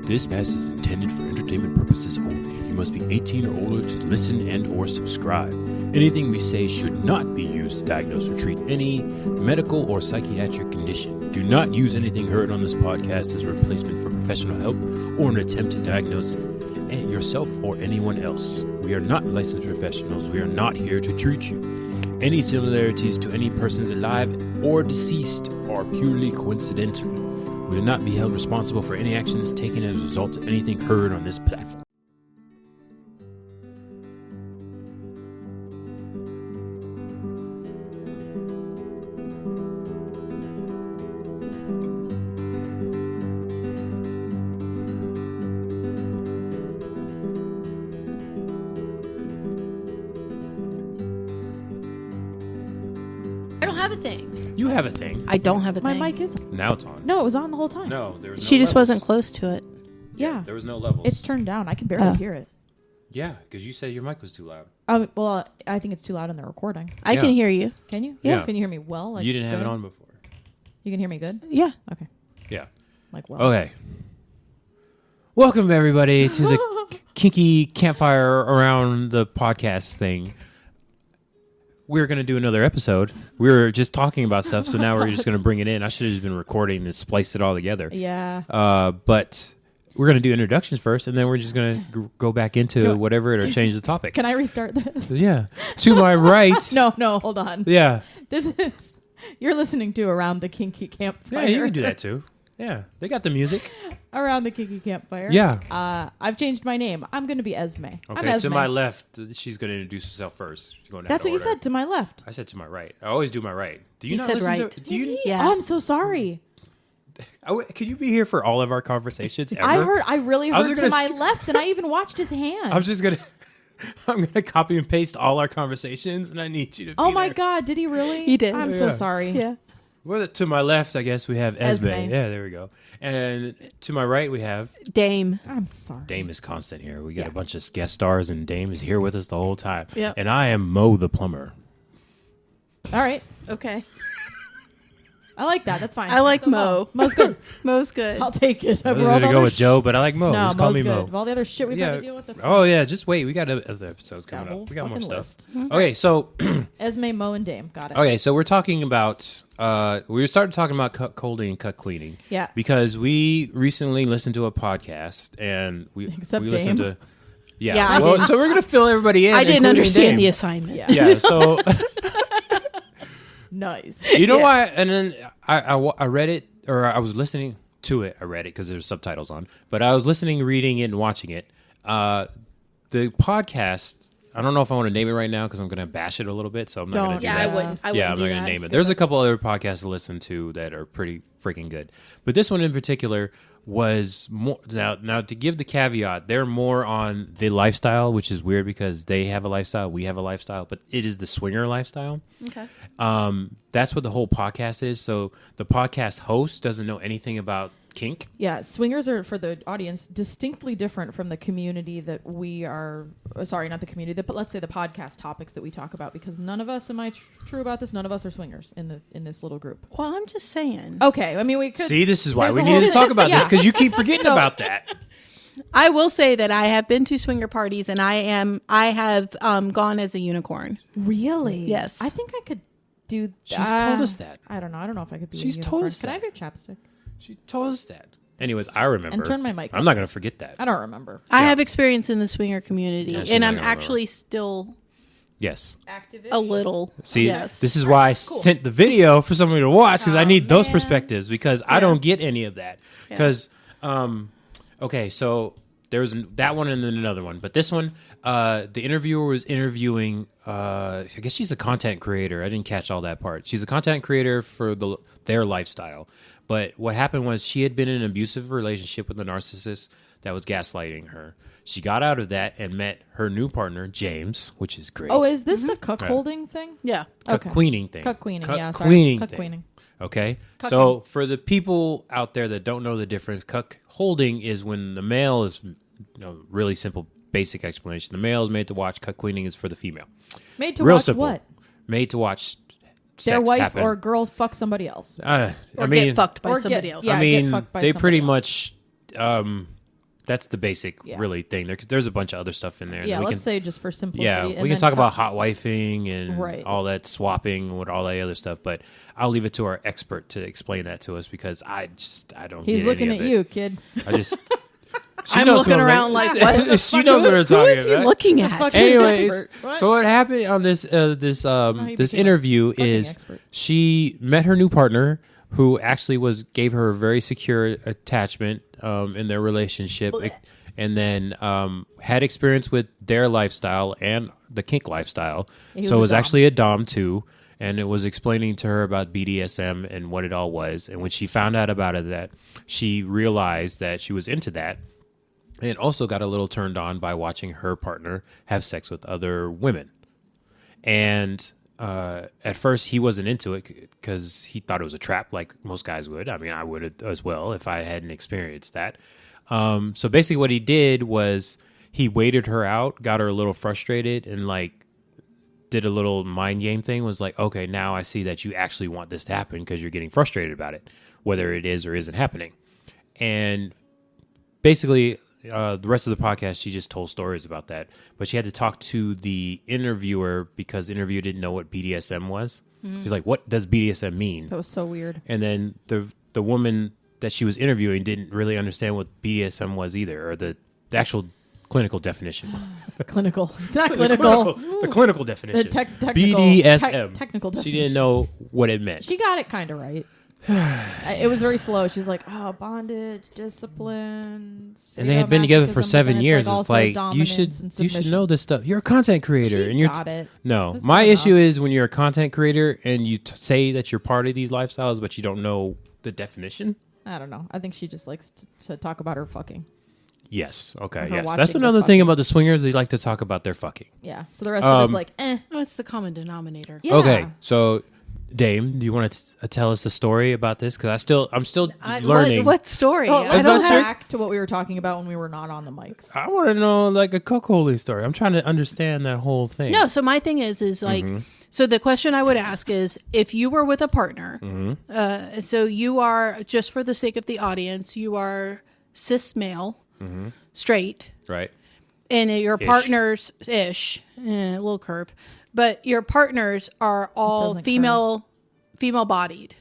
This podcast is intended for entertainment purposes only. You must be 18 or older to listen and or subscribe. Anything we say should not be used to diagnose or treat any medical or psychiatric condition. Do not use anything heard on this podcast as a replacement for professional help or an attempt to diagnose yourself or anyone else. We are not licensed professionals. We are not here to treat you. Any similarities to any persons alive or deceased are purely coincidental. We will not be held responsible for any actions taken as a result of anything heard on this platform. I don't have a thing. You have a thing. I don't have a My thing. mic is Now it's on. No, it was on the whole time. No, there was no She just levels. wasn't close to it. Yeah. There was no levels. It's turned down. I can barely Oh. hear it. Yeah, because you said your mic was too loud. Well, I think it's too loud in the recording. I Yeah. can hear you. Can you? Yeah. Can you hear me well? Like, You didn't have good? it on before. You can hear me good? Yeah. Okay. Yeah. Like well. Okay. Welcome, everybody, to the Kinky Campfire Around the Podcast thing. We're going to do another episode. We were just talking about stuff, so now we're just going to bring it in. I should have just been recording and spliced it all together. Yeah. But we're going to do introductions first, and then we're just going to go back into whatever or change the topic. Can I restart this? Yeah. To my right. No, hold on. Yeah. You're listening to Around the Kinky Campfire. Yeah, you can do that too. Yeah. They got the music. Around the Kinky Campfire. Yeah. I've changed my name. I'm going to be Esme. I'm Okay, Esme. to my left, she's going to introduce herself first. She's going That's what you said, to my left. I said to my right. I always do my right. Do you He not said listen right. to? Do you? Yeah. Oh, I'm so sorry. Could you be here for all of our conversations ever? I really I was heard to gonna my left, and I even watched his hand. I'm just gonna. I'm gonna copy and paste all our conversations, and I need you to. Oh be my there. God, did he really? He did. I'm Yeah. so sorry. Yeah. Well, to my left, I guess we have Esme. Esme. Yeah, there we go. And to my right, we have Dame. I'm sorry. Dame is constant here. We got Yeah. a bunch of guest stars, and Dame is here with us the whole time. Yep. And I am Mo the plumber. All right. Okay. I like that. That's fine. I like So Mo. Mo's good. Mo's good. I'll take it. I was Over all going to the go other with Joe, but I like Mo. No, Just call Mo's me good. Mo. Of all the other shit we've had to deal with, that's Oh yeah, just wait. We got other episodes Got a coming whole up. We got more fucking stuff. list. Okay, so Esme, Mo, and Dame. Got it. okay, so we're talking about we started talking about cuck holding and cuck cleaning. Yeah. Because we recently listened to a podcast and we Except listened Dame. to yeah. Yeah, I well, didn't- so we're gonna fill everybody in. I didn't including understand Dame. the assignment. Yeah. Yeah, so Nice. you know Yeah. why? And then I read it, or I was listening to it. I read it because there's subtitles on, but I was listening, reading it, and watching it. The podcast. I don't know if I want to name it right now because I'm going to bash it a little bit. So I'm not going to Don't. do Yeah, that. I wouldn't. I I'm wouldn't not do going that. to name it. Skip There's a couple other podcasts to listen to that are pretty freaking good, but this one in particular was more. Now to give the caveat, they're more on the lifestyle, which is weird because they have a lifestyle, we have a lifestyle, but it is the swinger lifestyle. Okay. That's what the whole podcast is. So the podcast host doesn't know anything about kink. Yeah, swingers are, for the audience, distinctly different from the community that we are. Sorry, not the community, but let's say the podcast topics that we talk about, because none of us, am I true about this? None of us are swingers in this little group. Well, I'm just saying. Okay, I mean we could See, this is why there's we a needed whole- to talk about this Yeah. because you keep forgetting So- about that. I will say that I have been to swinger parties and I have gone as a unicorn. Really? Yes. I think I could do. She's told us that. I don't know. I don't know if I could be. She's a told unicorn. us Can I that. have your chapstick? She told us that. Anyways, I remember. And turn my mic I'm up. not going to forget that. I don't remember. I Yeah. have experience in the swinger community, Yeah, she's and not I'm gonna remember. actually still Yes. Active. a little. See, yes. this is why I sent the video for somebody to watch because I need those man. perspectives because I Yeah. don't get any of that. Yeah. Because, okay, so there was that one and then another one. But this one, the interviewer was interviewing, I guess she's a content creator. I didn't catch all that part. She's a content creator for their lifestyle. But what happened was she had been in an abusive relationship with a narcissist that was gaslighting her. She got out of that and met her new partner, James, which is great. Oh, is this the cuck holding thing? Yeah. Okay. Queening thing. Cuck queening. Cuck Yeah, sorry. queening Cuck thing. queening. Okay. Cucking. So for the people out there that don't know the difference, cuck holding is when the male is, really simple, basic explanation. The male is made to watch. Cuck queening is for the female. Made to Real watch simple. what? Made to watch Their sex wife happen. or girl fuck somebody else. Or get fucked by or somebody get- else. yeah. I mean, fucked by they somebody pretty else. much that's the basic really thing. There's a bunch of other stuff in there. Yeah, let's say just for simplicity. Yeah, we can talk about hot wifing and all that swapping with all that other stuff, but I'll leave it to our expert to explain that to us because I don't. He's get looking any at of it. you, kid. I just. I'm looking around like, what? She knows what I'm Who talking is he about. looking at? Anyways, so what happened on this interview is she met her new partner, who actually gave her a very secure attachment in their relationship, and then had experience with their lifestyle and the kink lifestyle. So it was actually a dom too, and it was explaining to her about BDSM and what it all was. And when she found out about it, that she realized that she was into that. And also got a little turned on by watching her partner have sex with other women. And at first, he wasn't into it because he thought it was a trap, like most guys would. I mean, I would as well if I hadn't experienced that. So basically what he did was he waited her out, got her a little frustrated, and like did a little mind game thing, was like, okay, now I see that you actually want this to happen because you're getting frustrated about it, whether it is or isn't happening. And basically... the rest of the podcast, she just told stories about that. But she had to talk to the interviewer because the interviewer didn't know what BDSM was. She's like, what does BDSM mean? That was so weird. And then the woman that she was interviewing didn't really understand what BDSM was either, or the actual clinical definition. Clinical. It's not clinical. The clinical definition. The technical, BDSM. Technical definition. She didn't know what it meant. She got it kind of right. It was very slow. She's like, oh, bondage, discipline. And they had been together for 7 years. It's it's like you should know this stuff. You're a content creator, and you're got it. No, That's my good issue enough. is when you're a content creator and you say that you're part of these lifestyles, but you don't know the definition. I don't know. I think she just likes to talk about her fucking. Yes. Okay. Her Yes. watching That's the another thing fucking. about the swingers. They like to talk about their fucking. Yeah. So the rest of it's like, eh. Oh, it's the common denominator. Yeah. Okay. So, Dame, do you want to tell us the story about this? Because I'm still learning. What story? Well, I let's don't go have. back to what we were talking about when we were not on the mics. I want to know like a cuckolding story. I'm trying to understand that whole thing. No, so my thing is like, so the question I would ask is, if you were with a partner, so you are, just for the sake of the audience, you are cis male, straight, Right. and your partners a little curve, but your partners are all doesn't female bodied.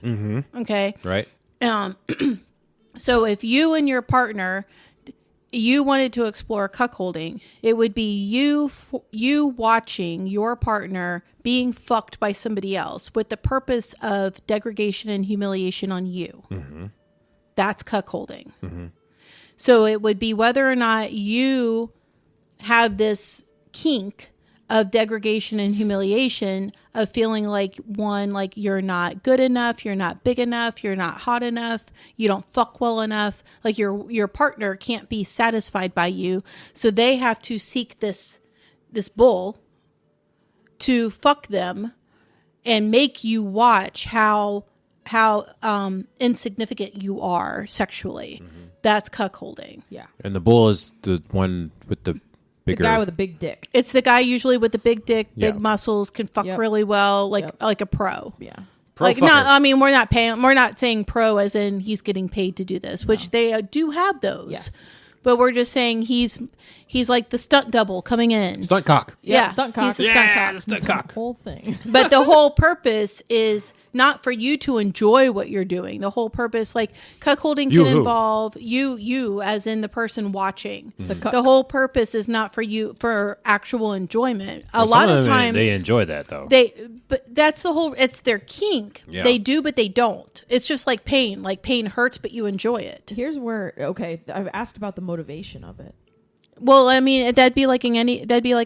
Okay. Right. So if you and your partner, you wanted to explore cuckolding, it would be you watching your partner being fucked by somebody else with the purpose of degradation and humiliation on you. That's cuckolding. So it would be whether or not you have this kink of degradation and humiliation, of feeling like you're not good enough, you're not big enough, you're not hot enough, you don't fuck well enough, like your partner can't be satisfied by you, so they have to seek this bull to fuck them and make you watch how insignificant you are sexually. That's cuckolding. Yeah. And the bull is the one with the bigger. The guy with a big dick. It's the guy usually with the big dick, big Yeah. muscles, can fuck Yep. really well, like Yep. like a pro. Yeah. Pro Like fucker. not, I mean, we're not saying pro as in he's getting paid to do this, which they do have those. Yes. But we're just saying he's like the stunt double coming in. Stunt cock. Yeah, Stunt cock. he's the stunt cock. the stunt The cock. whole thing. But the whole purpose is not for you to enjoy what you're doing. The whole purpose, like cuckolding, You can who? involve you as in the person watching. The cuck. The whole purpose is not for you for actual enjoyment. A Well, lot some of them, times they enjoy that though. but that's the whole, it's their kink. Yeah. They do, but they don't. It's just like pain. Like pain hurts, but you enjoy it. Here's where, okay, I've asked about the motivation of it. Well, I mean, that'd be like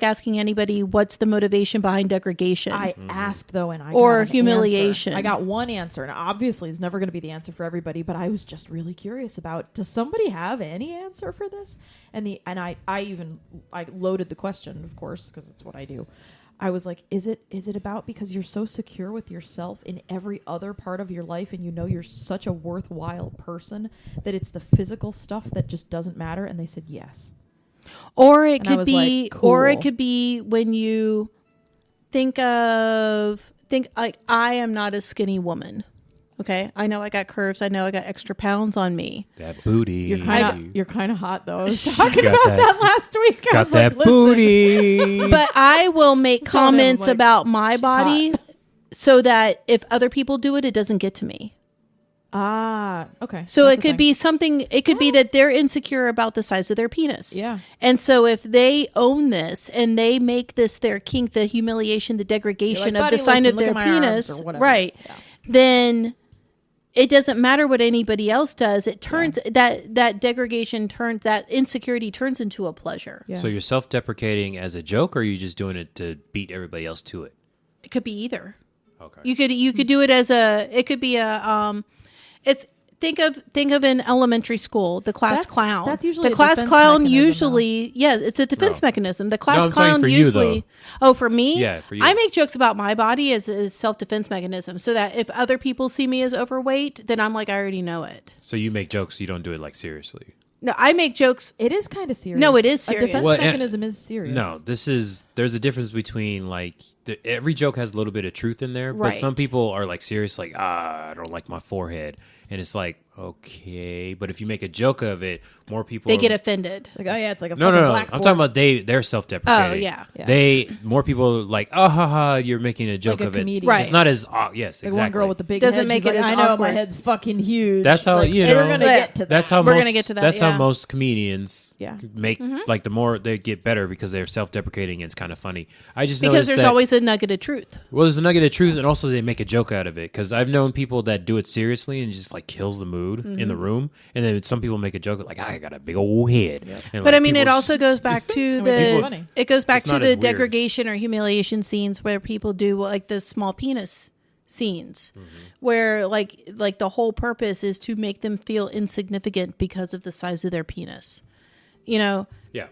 asking anybody what's the motivation behind degradation. I asked though, and I Or got an humiliation. answer. I got one answer, and obviously it's never going to be the answer for everybody. But I was just really curious about: does somebody have any answer for this? And I loaded the question, of course, because it's what I do. I was like, is it about because you're so secure with yourself in every other part of your life, and you know you're such a worthwhile person that it's the physical stuff that just doesn't matter? And they said yes. Or it And I could was be, like, or it cool. could be when you think like I am not a skinny woman. Okay, I know I got curves. I know I got extra pounds on me. That booty. You're kind of hot though. I was talking got about that- that last week. I Got was like, that listen. booty. But I will make Some of them, comments like, about my she's body so that if other people do it, it doesn't get to me. Ah, okay. So That's it the could thing. be something, it could be that they're insecure about the size of their penis. Yeah. And so if they own this and they make this their kink, the humiliation, the degradation You're like, of the "Buddy, sign listen, of look their at my arms," penis, or whatever. right? Yeah. Then it doesn't matter what anybody else does. It turns that degradation turns, that insecurity turns into a pleasure. Yeah. So you're self-deprecating as a joke, or are you just doing it to beat everybody else to it? It could be either. Okay. You could do it as it could be it's think of an elementary school, the class That's- clown. that's usually the a class defense clown mechanism, usually it's a defense No. mechanism. The No, class I'm saying clown for you, usually for me? Yeah, for you. I make jokes about my body as a self-defense mechanism so that if other people see me as overweight, then I'm like I already know it. So you make jokes, you don't do it like seriously. No, I make jokes. It is kind of serious. No, it is A serious. defense Well, and- mechanism is serious. No, there's a difference between like every joke has a little bit of truth in there, but Right. some people are like serious, like I don't like my forehead, and it's like okay, but if you make a joke of it, more people They are, get offended. Like, oh yeah, it's like a No, fucking no, no. blackboard. I'm talking about they're self-deprecating. Oh, yeah. Yeah. More people are like, oh, haha, you're making a joke a of it. comedian. Right. It's not as yes, Like exactly. one girl with the big Doesn't head, make she's it like, as I know my awkward. head's fucking huge. That's how, Like, you and we're know, gonna But- get to that. That's how We're most, gonna get to that, That's how yeah. most comedians Yeah. make like the more they get better because they're self-deprecating and it's kind of funny. I just Because noticed there's that, always a nugget of truth. well, there's a nugget of truth, and also they make a joke out of it. Because I've known people that do it seriously and just like kills the mood in the room, and then some people make a joke like, "I got a big old head." And, But like, I mean, it people also goes back to So it's the funny. it goes back It's to not the as weird. degradation or humiliation scenes where people do like the small penis scenes, where like the whole purpose is to make them feel insignificant because of the size of their penis. You know, yeah.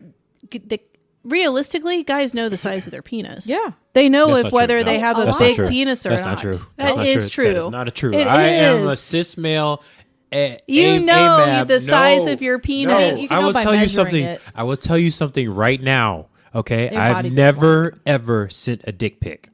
realistically, guys know the size of their penis. Yeah. They know That's if not whether true. they No, have a that's not big true. penis or That's not. not true. That That's is true. That is not true. It I am a is. cis male. You know AMAB. the size No. of your penis. No. I mean, you can I know will by tell you measuring something. it. I will tell you something right now. Okay, Your I've body never ever sent a dick pic.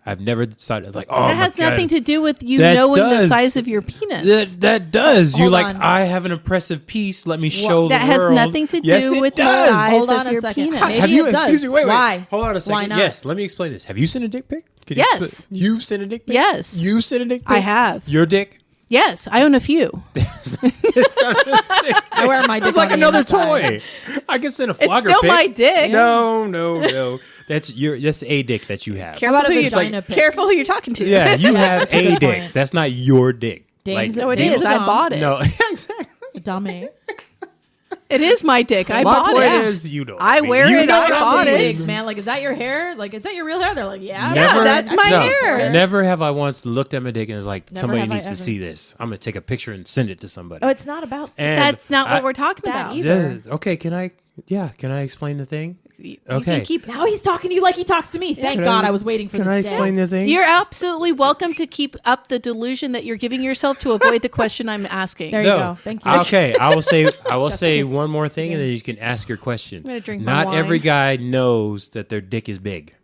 I've never decided like, oh, That has my God. nothing to do with you That knowing the does. size of your penis. That does. You Hold like, on. I have an impressive piece. Let me show that the has world. nothing to Yes, do it with the does. size Hold of on a your second. penis. Maybe Have you? it does. Excuse me. Wait. Why? Hold on a second. Why not? Yes. Let me explain this. Have you sent a dick pic? Could you Yes. explain- You've sent a dick pic. Yes. You sent a dick pic. I have. Your dick. Yes, I own a few. I wear my dick It's like on the another inside. toy. I can send a It's flogger still pic. my dick. No. That's a dick that you have. Careful about who a you're vagina pic? careful who you're talking to. Yeah, you have that's a a good dick. point. That's not your dick. Dame's No, it Dame's is. a I dom. bought it. No, exactly. Dummy. It is my dick. I My bought point it. is, you don't. I wear you it. know I what bought I'm it. Big, man. Like, is that your hair? Like, is that your real hair? They're like, yeah. Never, that's my hair. Never have I once looked at my dick and was like, Never somebody have I needs to ever. see this. I'm gonna take a picture and send it to somebody. Oh, it's not about And That's not what I- we're talking that about. either. Yeah, okay, can I explain the thing? You Okay. can keep. Now he's talking to you like he talks to me. Thank Can God I- I was waiting for Can this I day. explain the thing? You're absolutely welcome to keep up the delusion that you're giving yourself to avoid the question I'm asking. There you go. Thank you. Okay, I will say Justice. one more thing, and then you can ask your question. I'm gonna drink my Not wine. every guy knows that their dick is big.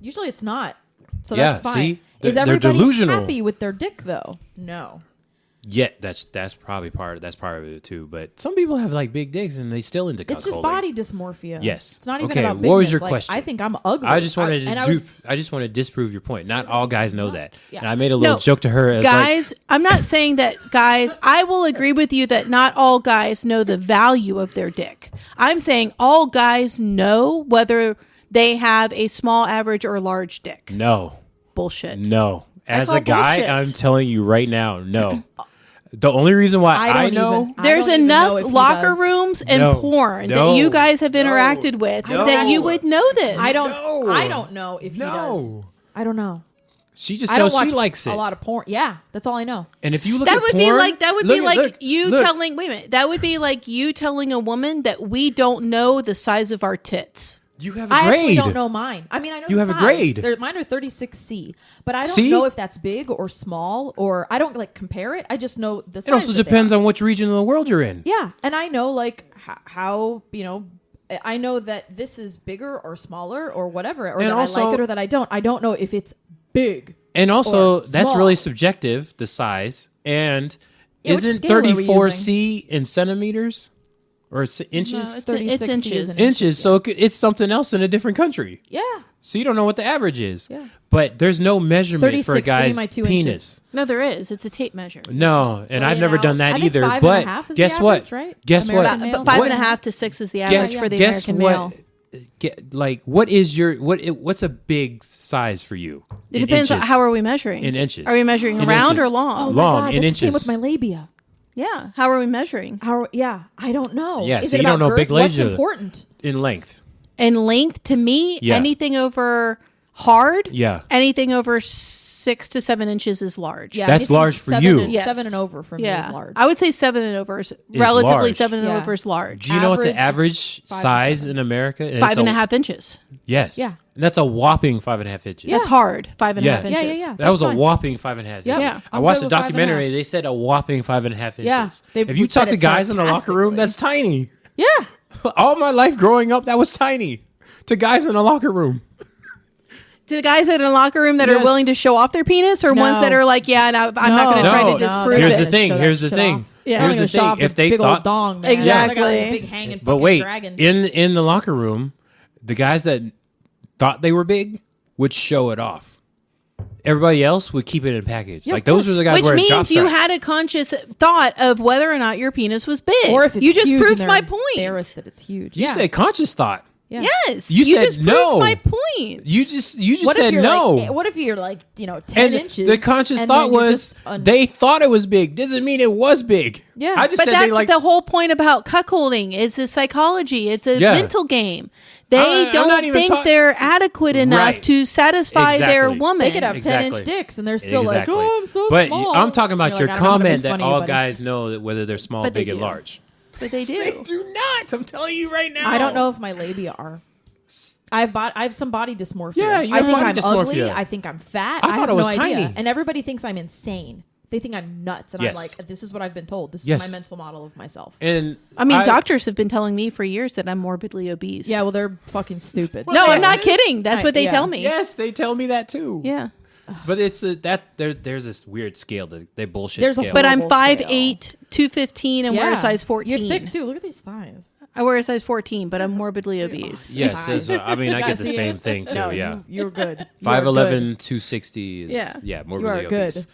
Usually it's not. So Yeah, that's fine. see? Is They're everybody delusional. happy with their dick though? No. Yet that's probably part of it too. But some people have like big dicks and they still into It's just cuckolding. body dysmorphia. Yes. It's not even Okay, about what bigness. was your Like, question? I think I'm ugly. I just wanted and I just want to disprove your point. Not all guys know that. Yeah. And I made a little No, joke to her as like, Guys, I'm not saying that guys, I will agree with you that not all guys know the value of their dick. I'm saying all guys know whether they have a small, average, or large dick. no. Bullshit. No. As call a guy, bullshit. I'm telling you right now, no. The only reason why I know There's don't even know enough if he locker does. rooms and No. porn No. that you guys have No. interacted with No. that you would know this. I don't. No. I don't know if he does. No. I don't know. She just I don't knows watch she likes it. a lot of porn. Yeah, that's all I know. And if you look That at would porn, be like look, you look. telling wait a minute. That would be like you telling a woman that we don't know the size of our tits. You have a I grade. actually don't know mine. I mean, I know You the have a size. grade. Mine are 36C, but I don't See? know if that's big or small, or I don't like compare it. I just know the size. It also depends on which region of the world you're in. Yeah, and I know like how I know that this is bigger or smaller or whatever, or And that also- I like it or that I don't. I don't know if it's big. And also, Or that's small. really subjective, the size. And Yeah, which isn't scale are we 34C in centimeters or inches? No, it's 36 inches. is Inches. So it's something else in a different country. Yeah. So you don't know what the average is. Yeah. But there's no measurement for a 36 to be guy's my 2 penis. inches. No, there is. It's a tape measure. No, and I've never done that I think either. 5.5 But is guess the what? average, right? Guess American what? male? But 5 What- and a half to 6 is the average for the guess American what? male. What is your what's a big size for you? It in depends on inches? how are we measuring. In inches. Are we measuring In around inches. or long? Oh Long, my God, in that's the same inches. with my labia. Yeah. How are we measuring? Yeah, I don't know. Yeah, Is so it you don't about know big girth? What's labia. important? In length. In length, to me, Yeah. anything over hard, Yeah. anything over 6 to 7 inches is large. Yeah, That's anything large for 7 you. And, Yes. 7 and over for me Yeah. is large. I would say 7 and over is relatively large. 7 and Yeah. over is large. Do you know what the Average average is 5 to size 7. in America is? 5.5 inches. Yes. Yeah. And that's a whopping 5.5 inches. That's hard. 5.5 Yeah. inches. Yeah. That was That's a fine. whopping 5.5 Yeah. inches. Yeah. I I'm watched good a with documentary. 5.5. They said a whopping 5.5 Yeah. inches. They If you said talk to it guys in the locker room, sarcastically. that's tiny. Yeah. All my life growing up, that was tiny. To guys in the locker room. To the guys that are in the locker room that Yes. are willing to show off their penis, or No. ones that are like, yeah, no, I'm not going to try No. to disprove Here's it. the thing. Show that Here's the shit thing. off. Yeah. I'm Here's gonna the show thing. off If the they big thought, old dong, man. Exactly. I got like a big hanging but fucking wait, dragon. in the locker room, the guys that thought they were big would show it off. Everybody else would keep it in a package. Yeah, Like of those course. were the guys Which wearing jock means you straps. had a conscious thought of whether or not your penis was big. Or if it's you just huge proved and my they're point. embarrassed that it's huge. You said conscious thought. Yeah. Yes, You said just no. proved my point. You just What said if you're no. Like, what if you're like 10 and inches? the conscious and thought then you're was just they thought it was big. Doesn't mean it was big. Yeah. I just But said that's they like. the whole point about cuckolding. It's a psychology. It's a Yeah. mental game. They I'm don't not even think they're adequate enough Right. to satisfy their Exactly. woman. They could have Exactly. 10-inch dicks and they're still Exactly. like, oh, I'm so but small. I'm talking about You're your like, I don't know how to comment make that fun of all you, buddy. guys know that whether they're small, But they big, and do. large. But they They do. do not. I'm telling you right now. I don't know if my labia are. I have some body dysmorphia. Yeah, you I have think body I'm dysmorphia. ugly. I think I'm fat. I I thought have it was no idea. tiny. And everybody thinks I'm insane. They think I'm nuts, and Yes. I'm like, this is what I've been told. This Yes. is my mental model of myself. And I mean, doctors have been telling me for years that I'm morbidly obese. Yeah, well, they're fucking stupid. No, I'm not kidding. That's what they Yeah. tell me. Yes, they tell me that too. Yeah. But it's there's this weird scale that they bullshit There's a scale. But I'm Horrible 5'8", 215, and wear a Yeah. size 14. You're thick too. Look at these thighs. I wear a size 14, but I'm morbidly obese. yes, I mean I get the See same it? thing too. No, yeah, you're good. You are 5'11", 260 is Yeah. morbidly You are good. obese.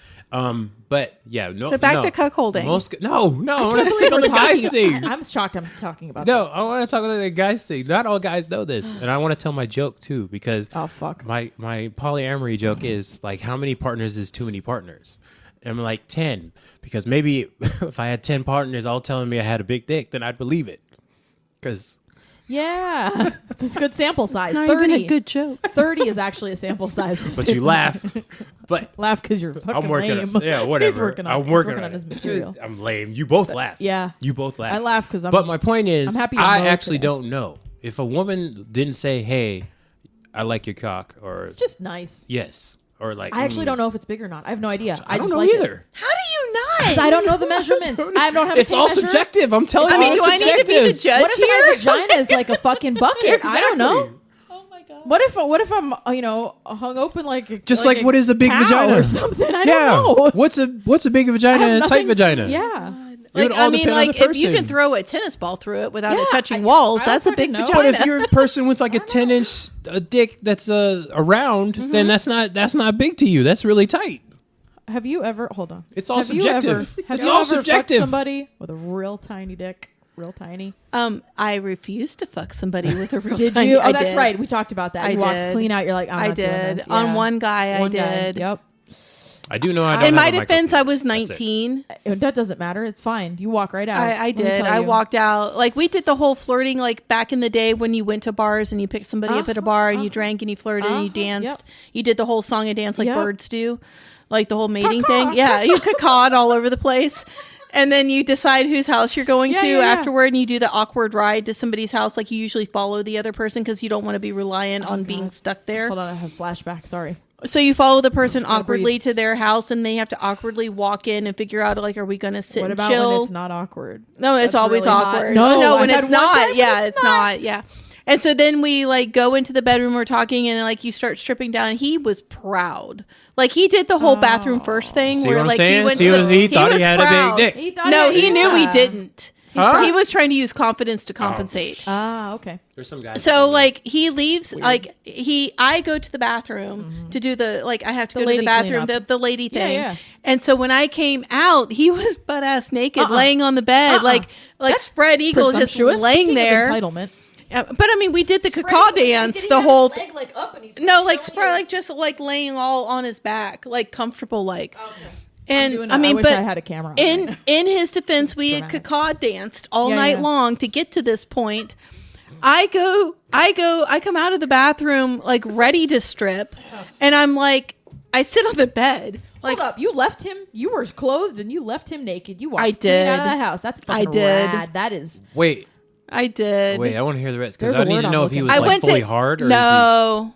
But yeah, no. So back no. to cuckolding. No, I want to Can't stick believe on the we're guys talking- thing. I'm shocked I'm talking about No, this. I want to talk about the guys thing. Not all guys know this, and I want to tell my joke too because Oh, fuck. my polyamory joke is like how many partners is too many partners? And I'm like 10 because maybe if I had 10 partners all telling me I had a big dick, then I'd believe it. Because Yeah. It's a good sample size. Not 30. even a good joke. 30 is actually a sample size. but you laughed. But Laugh because you're fucking I'm working lame. on whatever. He's working on, I'm he's working working on his material. I'm lame. You both laugh. Yeah. You both laugh. I laugh because I'm. But my point is, I'm happy to I know actually today. don't know if a woman didn't say, "Hey, I like your cock," or It's just nice. yes, or like I actually don't know if it's big or not. I have no idea. I don't just know like either. How do you not? 'Cause I don't know the measurements. I don't have. It's a tape all measure. subjective. I'm telling I you. mean, it's do I need to be the subjective. judge What if here? my vagina is like a fucking bucket? I don't know. Oh my god. What if I'm hung open like Just like what is a big cow vagina or something? I yeah. don't know. What's a big I vagina have and a tight nothing- vagina? Yeah. It would Like, all I mean, depend on like the if you person. can throw a tennis ball through it without Yeah, it touching I walls, don't that's a big fucking know. vagina. But if you're a person with like a 10-inch dick that's around, Mm-hmm. then that's not big to you. That's really tight. Have you ever? Hold on. It's all Have you ever- subjective. Have It's you all ever fucked subjective. somebody with a real tiny dick? Real tiny. I refused to fuck somebody with a real Did tiny. you? Oh, I that's did. right. We talked about that. I You walked did. clean out. You're like, I'm I not doing did. this. On Yeah. one guy, One I guy. did. Yep. I do know I don't In have my a defense, I was micropenis. That's it. 19. That doesn't matter. It's fine. You walk right out. I Let me did. tell I you. walked out. Like we did the whole flirting, like back in the day when you went to bars and you picked somebody up at a bar and you drank and you flirted and you danced. Yep. You did the whole song and dance like Yep. birds do, like the whole mating thing. Yeah, you cacawed all over the place. And then you decide whose house you're going Yeah, to yeah, yeah. afterward, and you do the awkward ride to somebody's house. Like you usually follow the other person because you don't want to be reliant on being stuck there. Hold on. I have flashback. Sorry. So you follow the person Gotta awkwardly breathe. to their house, and they have to awkwardly walk in and figure out like, are we going to sit What and about chill? when it's not awkward? No, it's That's always really hot. awkward. No, no, when I've it's had one time not. when Yeah, it's it's not. Yeah. And so then we like go into the bedroom, we're talking, and like you start stripping down. And he was proud. Like he did the whole bathroom first thing. See where what I'm like saying? he went See to what the, he thought he was had a proud. big dick. No, he knew he didn't. Huh? He was trying to use confidence to compensate. Ah, okay. There's some guys. So like he leaves, like I go to the bathroom to do the like I have to The go to lady the bathroom, cleanup. the lady thing. yeah. And so when I came out, he was butt ass naked, laying on the bed, like That's spread eagle, just Presumptuous. laying Speaking of there. entitlement. But I mean, we did the caca dance, the whole. leg like up and he's No, like showing spread, his- like just like laying all on his back, like comfortable, like. Okay. And I I mean, wish but I had a camera. On in it. in his defense, we had Dramatic. caca danced all Yeah, night yeah. long to get to this point. I come out of the bathroom like ready to strip, and I'm like, I sit on the bed. Like, Hold up, you left him. You were clothed and you left him naked. You walked I clean out of did. that house. That's I fucking did. rad. That is. Wait, I did. I want to hear the rest because There's I a need word to I'm know if he looking was for. like fully hard or no.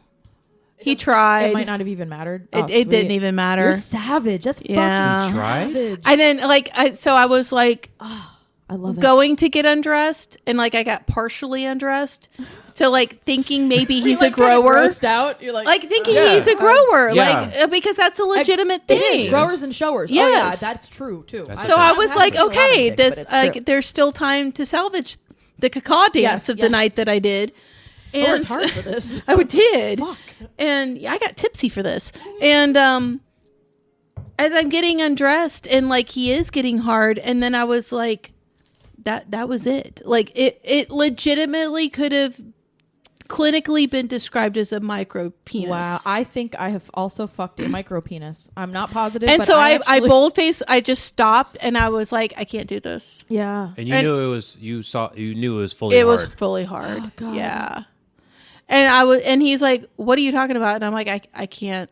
He tried. It might not have even mattered. It, it didn't even matter. You're savage. That's Yeah. fucking Tried? savage. And then so I was like I love it. going to get undressed, and like I got partially undressed. So like thinking maybe he's a grower. Grossed out. You're like Thinking Yeah. he's a grower, Yeah. because that's a legitimate It thing. is growers and showers. Yes. Oh yeah, that's true too. That's So Okay. I was like, okay, this like like there's still time to salvage the caca dance Yes, of the yes. night that I did. I And worked hard for this. I did. Fuck. And I got tipsy for this. And as I'm getting undressed and like he is getting hard, and then I was like, that was it. Like it legitimately could have clinically been described as a micro penis. Wow, I think I have also fucked a micro penis. I'm not positive. And but so I actually- boldface, I just stopped and I was like, I can't do this. Yeah. And you And- knew it was you knew it was fully It hard. was fully hard. Oh, God. Yeah. And he's like, what are you talking about? And I'm like, I can't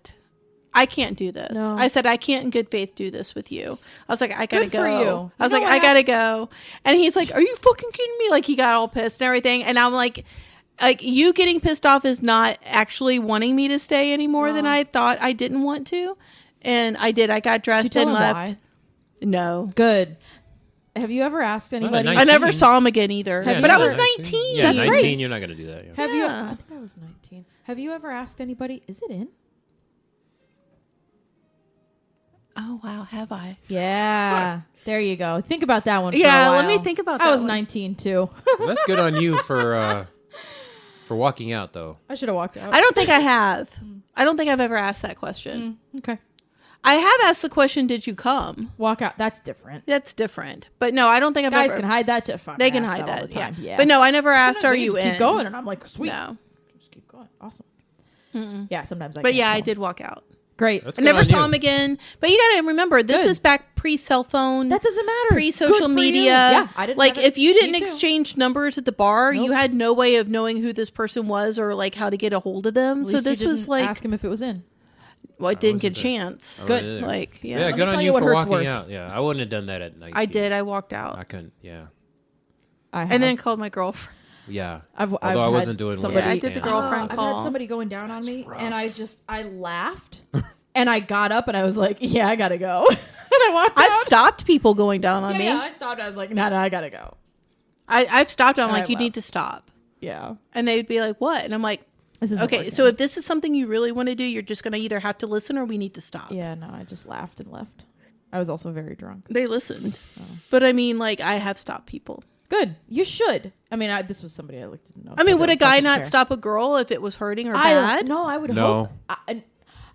do this. No. I said, I can't in good faith do this with you. I was like, I gotta Good go. for you. I was You like, know I what gotta go. And he's like, are you fucking kidding me? Like he got all pissed and everything. And I'm like you getting pissed off is not actually wanting me to stay any more than I thought I didn't want to. And I did. I got dressed Did you tell and him left. why? No. Good. Have you ever asked anybody? nice. I never 19. saw him again either. Have but you I was ever- 19. Yeah, That's 19. great. You're not gonna do that. Yeah. Have you? Yeah. I think I was 19. Have you ever asked anybody? Is it in? Oh wow, have I? Yeah. There you go. Think about that one. For Yeah, a let me while. think about I that was one. 19 too. Well, that's good on you for walking out though. I should have walked out. I don't think I have. I don't think I've ever asked that question. Okay. I have asked the question, "Did you come?" Walk out. That's different. That's different. But no, I don't think I've Guys ever. can hide that shit. Fuck, They I can ask hide all that. the time. Yeah. But no, I never asked. Sometimes Are I you just in? Keep going, and I'm like, sweet. No. Just keep going. Awesome. Yeah. Sometimes I. But can't yeah, I tell. did walk out. Great. That's I good never on saw you. him again. But you got to remember, this Good. is back pre-cell phone. That doesn't matter. Pre-social Good for media. you. Yeah, I didn't. Like have it. if you didn't Me too. exchange numbers at the bar, you Nope. had no way of knowing who this person was or like how to get a hold of them. At So least you this was didn't like, ask him if it was in. well, I didn't get a wasn't there. chance. I Good. wasn't there. Like, yeah. Yeah, Let me good on tell you you what for hurts walking worse. out. Yeah, I wouldn't have done that at night. I did. I walked out. I couldn't. Yeah. I have. And then called my girlfriend. Yeah. I've Although I had wasn't doing somebody. Yeah, I did the girlfriend I've call. had somebody going down on me, and I laughed, and I got up, and I was like, "Yeah, I gotta go," and I walked I've out. stopped people going down on me. Yeah, I stopped. I was like, "No, I gotta go." I've stopped. I'm And like, I you need left. to stop. Yeah, And they'd be like, what? And I'm like, this is okay, so if this is something you really want to do, you're just going to either have to listen or we need to stop. yeah, no, I just laughed and left. I was also very drunk. They listened. But I mean, like, I have stopped people. Good, you should. I mean, this was somebody I like to know. I mean, so would a don't guy fucking not care. stop a girl if it was hurting or I bad? no, I would No. hope.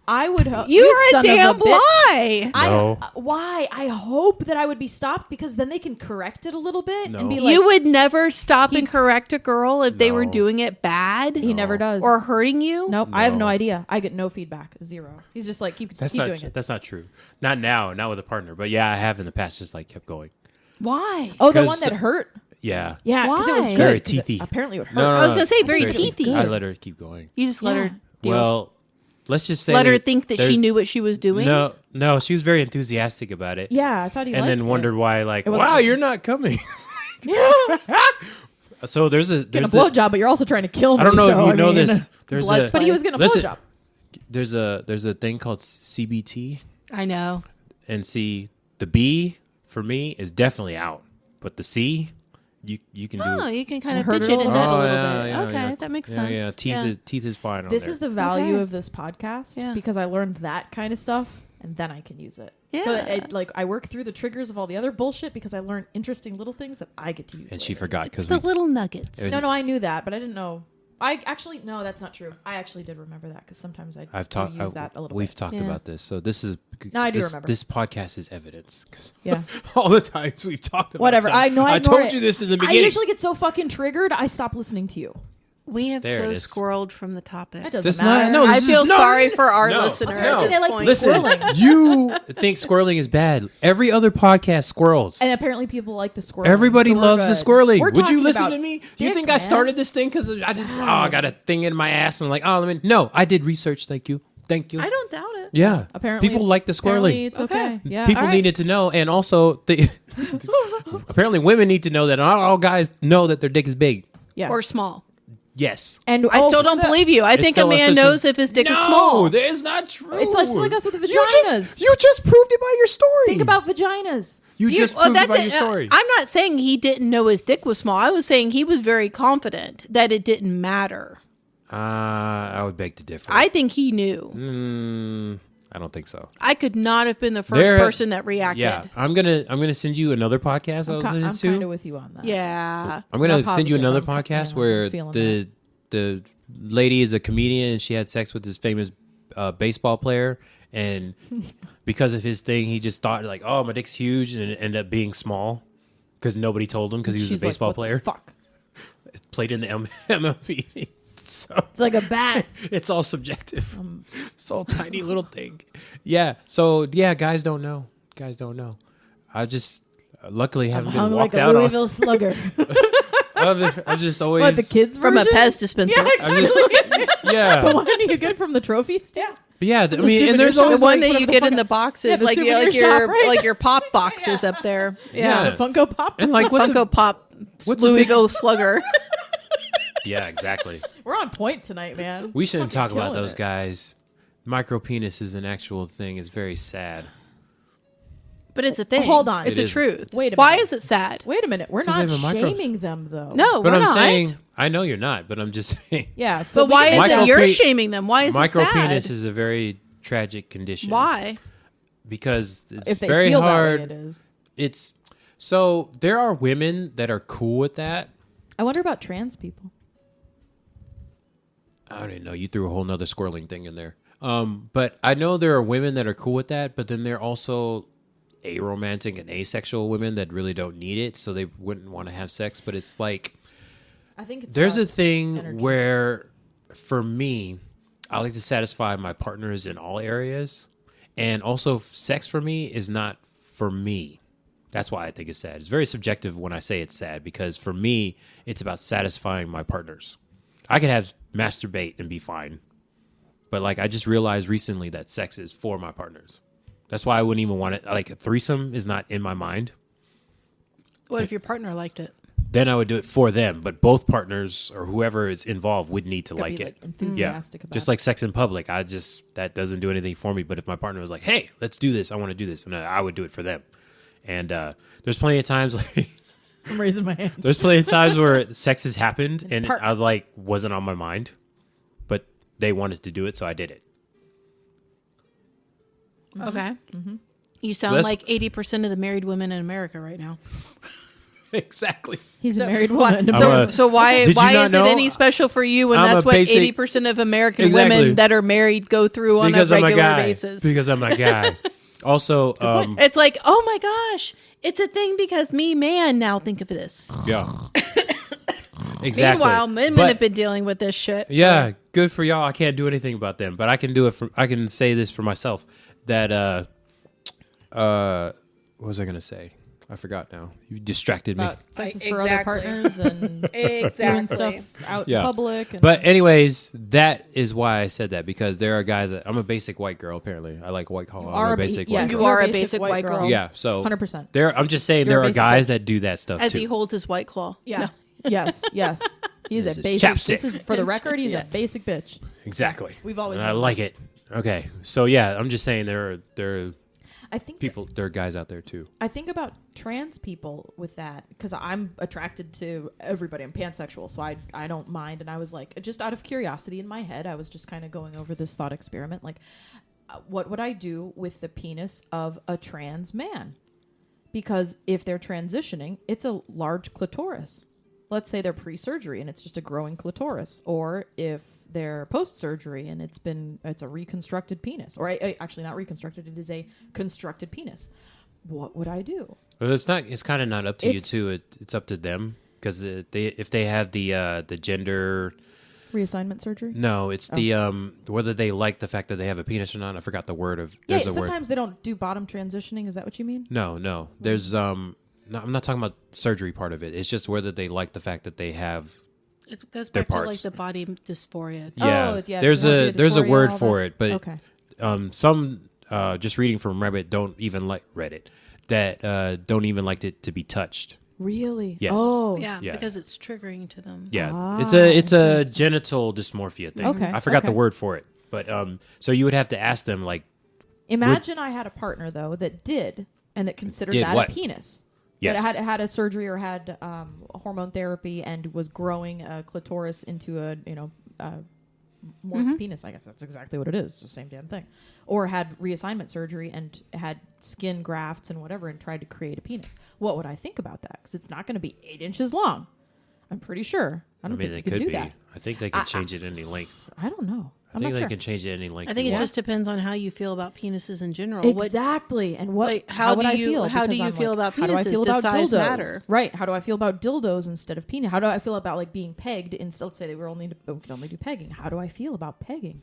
I would hope. You're a son of damn bitch. lie. No. Why? I hope that I would be stopped because then they can correct it a little bit No. and be like, You would never stop He- and correct a girl if they were No. doing it bad he never does. or hurting you? Nope, I have no No. idea. I get no feedback. Zero. He's just like, keep That's doing not. it. That's not true. Not now. Not with a partner. But yeah, I have in the past. Just like kept going. Why? Oh, the 'Cause- one that hurt? Yeah. Yeah, because it was Why? good. Very 'cause it teethy. apparently it would hurt. No, no, I was no. going to say very think it was teethy. good. I let her keep going. You just let Yeah. her deal. Well, let's just say let her there- think that she there's- knew what she was doing. No, she was very enthusiastic about it. Yeah, I thought he And liked then wondered it. why, like, It wasn't- wow, you're not coming. Yeah. So there's a Getting a there's blowjob, but you're also trying to kill me. I don't know so, if you I know mean, this. There's Blood a But he was getting a listen, blowjob. there's a thing called CBT, I know. and see the B for me is definitely out, but the C you can do Oh, it. you can kind of Hurt it fidget a in little that a bit. little bit. Yeah, Okay, yeah. that makes sense. Yeah, teeth is fine on This there. is the value Okay. of this podcast Yeah. because I learned that kind of stuff and then I can use it. So Yeah. like I work through the triggers of all the other bullshit because I learned interesting little things that I get to use. and she later. forgot It's because the little nuggets. No, I knew that, but I didn't know. I actually no, that's not true. I actually did remember that because sometimes I I've do talked. use that a little We've bit. talked Yeah. about this, so this is. No, I do remember. This podcast is evidence. 'Cause Yeah. all the times we've talked about Whatever. stuff. I know. I told you this in the beginning. I usually get so fucking triggered. I stop listening to you. We have There so it is. squirreled from the topic. That doesn't This matter. not- no, I this feel is not- sorry for our No, listener. no. At this They like point. Listen, Squirreling. you think squirreling is bad. Every other podcast squirrels. And apparently people like the squirreling. Everybody so we're loves the good. squirreling. We're Would you talking listen about to me? Do you dick, think I man. started this thing because I just I got a thing in my ass and I'm like, oh, let me. No, I did research. Thank you. I don't doubt it. Yeah. Apparently, people like the apparently squirreling. it's okay. Yeah. People All right. needed to know, and also apparently women need to know that not all guys know that their dick is big. Yeah. Or small. Yes. And I still don't believe you. I It's think a still a man system. knows if his dick is No, small. that is not true. It's like us with the You vaginas. you just proved it by your story. Think about vaginas. you Do you- just well, proved it that by your didn't- story. I'm not saying he didn't know his dick was small. I was saying he was very confident that it didn't matter. I would beg to differ. I think he knew. I don't think so. I could not have been the first There- person that reacted. Yeah, I'm gonna send you another podcast I was I'm listening kind to. of with you on that. Yeah. I'm gonna Not send you positive, another I'm podcast yeah, where I'm feeling the lady is a comedian and she had sex with this famous baseball player, and because of his thing, he just thought like, oh, my dick's huge, and it ended up being small because nobody told him because he was She's a baseball like, what player. the fuck. Played in the MLB. So It's like a bat. it's all subjective. It's all tiny little thing. Yeah. So yeah, guys don't know. I just luckily haven't been Hung walked like a out on. Louisville slugger. I just always What, the kids From a version? Pez dispenser. Yeah, I exactly. just, yeah. The one you get from the trophy stand? But yeah, I The mean, souvenir and there's shop. always The one like, that you whatever the get in fuck- the boxes, Yeah, the like souvenir your shop, right? like your pop boxes up there. Yeah. The Funko Pop? and like what's Funko a, Pop what's a big- Louisville Slugger. yeah, exactly. We're on point tonight, man. We shouldn't talk Fucking about killing those it. guys. Micro penis is an actual thing. It's very sad. But it's a thing. Hold on. It's It a is. truth. Wait a Why minute. is it sad? Wait a minute. We're 'Cause not they have a micro- shaming them, though. No, But we're I'm not. saying, I know you're not, but I'm just saying. Yeah. But why is Micro it you're pe- shaming them? Why is it Micro sad? penis is a very tragic condition. Why? Because it's If they very feel hard. that way, it is. It's so there are women that are cool with that. I wonder about trans people. I don't even know. You threw a whole nother squirreling thing in there. But I know there are women that are cool with that, but then there are also aromantic and asexual women that really don't need it, so they wouldn't want to have sex. But it's like I think it's there's a about thing energy. where, for me, I like to satisfy my partners in all areas, and also sex for me is not for me. That's why I think it's sad. It's very subjective when I say it's sad, because for me, it's about satisfying my partners. I could have masturbate and be fine, but like I just realized recently that sex is for my partners. That's why I wouldn't even want it. Like a threesome is not in my mind. What if your partner liked it? Then I would do it for them, but both partners or whoever is involved would need to Gotta like be, it. enthusiastic about Just it. like sex in public, that doesn't do anything for me. But if my partner was like, "Hey, let's do this. I want to do this," and I would do it for them. And there's plenty of times like I'm raising my hand. there's plenty of times where sex has happened and Part- I like wasn't on my mind, but they wanted to do it, so I did it. Okay. Mm-hmm. You sound that's- like 80% of the married women in America right now. Exactly. He's So a married why- woman. So why Did you not is it know? any special for you when I'm that's a what basic- 80% of American Exactly. women that are married go through on Because a I'm a regular guy. basis? Because I'm a guy. Also, It's like, oh my gosh, it's a thing because me, man, now think of this. yeah. Exactly. Meanwhile, women But- have been dealing with this shit. Yeah, good for y'all. I can't do anything about them, but I can do it for. I can say this for myself. That what was I gonna say? I forgot now. You distracted me. About sex is for Exactly. other partners and doing stuff out Yeah. in public. And But anyways, that is why I said that, because there are guys that I'm a basic white girl. Apparently, I like white collar. I'm a basic white You girl. are a basic white girl. Yeah, so 100%. There, I'm just saying You're a there are basic guys bitch. that do that stuff As too. he holds his white claw. Yeah. No. Yes. He's This a is basic. chapstick. This is for the record. He's Yeah. a basic bitch. Exactly. We've always And I known like it. Okay, so yeah, I'm just saying there are I think there are guys out there too. I think about trans people with that because I'm attracted to everybody. I'm pansexual, so I don't mind. And I was like, just out of curiosity in my head, I was just kind of going over this thought experiment. Like, what would I do with the penis of a trans man? Because if they're transitioning, it's a large clitoris. Let's say they're pre-surgery and it's just a growing clitoris. Or if they're post-surgery and it's a reconstructed penis. Or actually not reconstructed, it is a constructed penis. What would I do? Well, it's kind of not up to you too. It's up to them because if they have the gender reassignment surgery. No, it's the whether they like the fact that they have a penis or not. I forgot the word of. Yeah, there's a sometimes word. they don't do bottom transitioning. Is that what you mean? No. There's no, I'm not talking about surgery part of it. It's just whether they like the fact that they have. It goes their back to parts. like the body dysphoria. Yeah, Oh, yeah, there's dysmorphia, a dysphoria, word all for that. it, but Okay. Some just reading from Reddit don't even like Reddit that don't even like it to be touched. Really? Yes. Oh, Yeah, Yeah. because it's triggering to them. Yeah, it's a interesting. genital dysmorphia thing. Okay, I forgot the okay. word for it, but so you would have to ask them like. Imagine I had a partner though that did and that considered Did that what? a penis. Yes. That had a surgery or had hormone therapy and was growing a clitoris into a morphed penis. I guess that's exactly what it is. It's the same damn thing. Or had reassignment surgery and had skin grafts and whatever and tried to create a penis. What would I think about that? Because it's not going to be 8 inches long. I'm pretty sure. I don't I mean, think they you could can do be. that. I think they can change it any length. I don't know. I I'm think not they sure. can change it any length. I think they it want. just depends on how you feel about penises in general. What, Exactly. And what? like, how would do I you- feel? how do Because you I'm feel like, about how do I penises? feel Does about size dildos? matter? Right. How do I feel about dildos instead of penis? How do I feel about like being pegged? Let's say we could only do pegging. How do I feel about pegging?